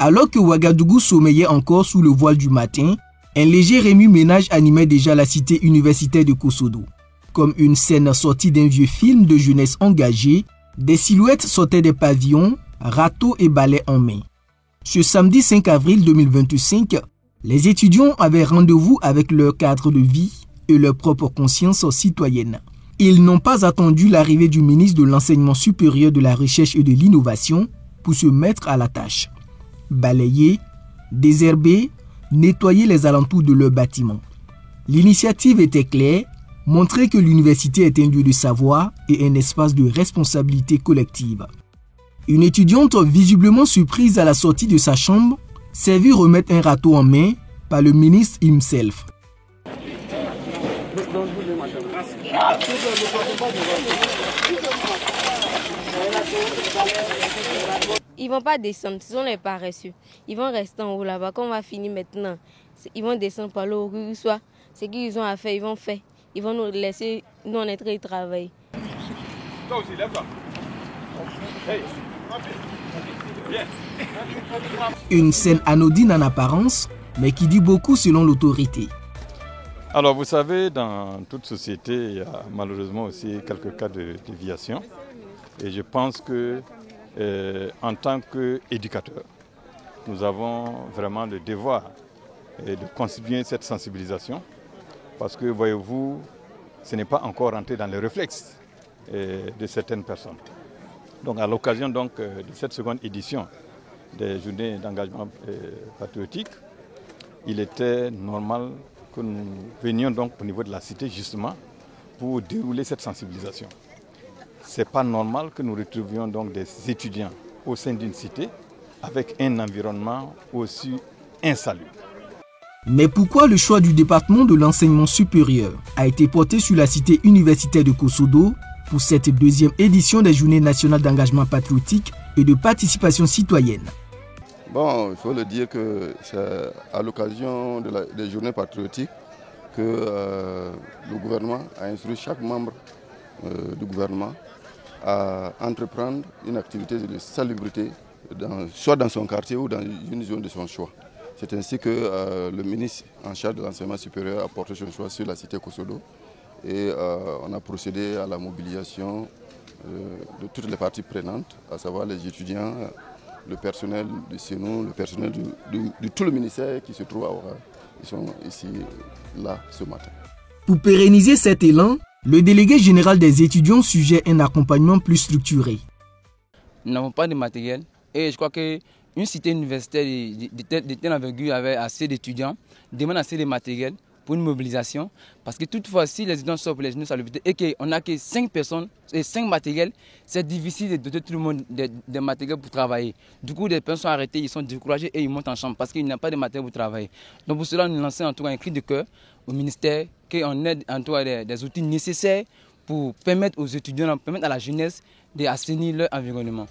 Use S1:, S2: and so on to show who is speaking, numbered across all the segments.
S1: Alors que Ouagadougou sommeillait encore sous le voile du matin, un léger remue-ménage animait déjà la cité universitaire de Kossodo. Comme une scène sortie d'un vieux film de jeunesse engagée, des silhouettes sortaient des pavillons, râteaux et balais en main. Ce samedi 5 avril 2025, les étudiants avaient rendez-vous avec leur cadre de vie et leur propre conscience citoyenne. Ils n'ont pas attendu l'arrivée du ministre de l'Enseignement supérieur de la Recherche et de l'Innovation pour se mettre à la tâche. Balayer, désherber, nettoyer les alentours de leur bâtiment. L'initiative était claire, montrer que l'université est un lieu de savoir et un espace de responsabilité collective. Une étudiante visiblement surprise à la sortie de sa chambre s'est vue remettre un râteau en main par le ministre himself.
S2: Ils vont pas descendre, ce sont les paresseux. Ils vont rester en haut là-bas. Quand on va finir maintenant, ils vont descendre par là au rue, soit ce qu'ils ont à faire, ils vont faire. Ils vont nous laisser, nous en être et travailler.
S1: Une scène anodine en apparence, mais qui dit beaucoup selon l'autorité.
S3: Alors vous savez, dans toute société, il y a malheureusement aussi quelques cas de déviation. Et je pense que en tant qu'éducateurs, nous avons vraiment le devoir de contribuer cette sensibilisation. Parce que, voyez-vous, ce n'est pas encore rentré dans les réflexes de certaines personnes. Donc, à l'occasion de cette seconde édition des journées d'engagement patriotique, il était normal que nous venions donc au niveau de la cité justement pour dérouler cette sensibilisation. Ce n'est pas normal que nous retrouvions donc des étudiants au sein d'une cité avec un environnement aussi insalubre.
S1: Mais pourquoi le choix du département de l'enseignement supérieur a été porté sur la cité universitaire de Kossodo pour cette deuxième édition des Journées nationales d'engagement patriotique et de participation citoyenne?
S4: Bon, il faut le dire que c'est à l'occasion des Journées patriotiques que le gouvernement a instruit chaque membre du gouvernement à entreprendre une activité de salubrité, soit dans son quartier ou dans une zone de son choix. C'est ainsi que le ministre en charge de l'enseignement supérieur a porté son choix sur la cité Kossodo et on a procédé à la mobilisation de toutes les parties prenantes, à savoir les étudiants, le personnel du CNO, le personnel de tout le ministère qui se trouve à Ouaga. Ils sont ici, là, ce matin.
S1: Pour pérenniser cet élan, le délégué général des étudiants suggère un accompagnement plus structuré.
S5: Nous n'avons pas de matériel et je crois qu'une cité universitaire de telle envergure avec assez d'étudiants demande assez de matériel pour une mobilisation. Parce que toutefois, si les étudiants sortent pour les journées salubrité et qu'on n'a que 5 personnes et 5 matériels, c'est difficile de doter tout le monde de matériel pour travailler. Du coup, les personnes sont arrêtées, ils sont découragés et ils montent en chambre parce qu'il n'y a pas de matériel pour travailler. Donc pour cela, nous lançons en tout cas un cri de cœur au ministère qu'on aide en tout cas des outils nécessaires pour permettre aux étudiants, permettre à la jeunesse d'assainir leur environnement.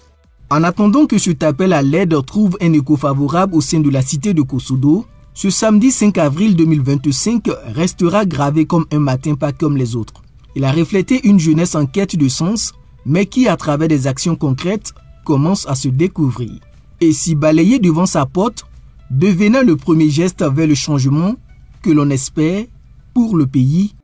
S1: En attendant que cet appel à l'aide trouve un écho favorable au sein de la cité de Kossodo, ce samedi 5 avril 2025 restera gravé comme un matin pas comme les autres. Il a reflété une jeunesse en quête de sens, mais qui, à travers des actions concrètes, commence à se découvrir. Et si balayer devant sa porte devenait le premier geste vers le changement que l'on espère pour le pays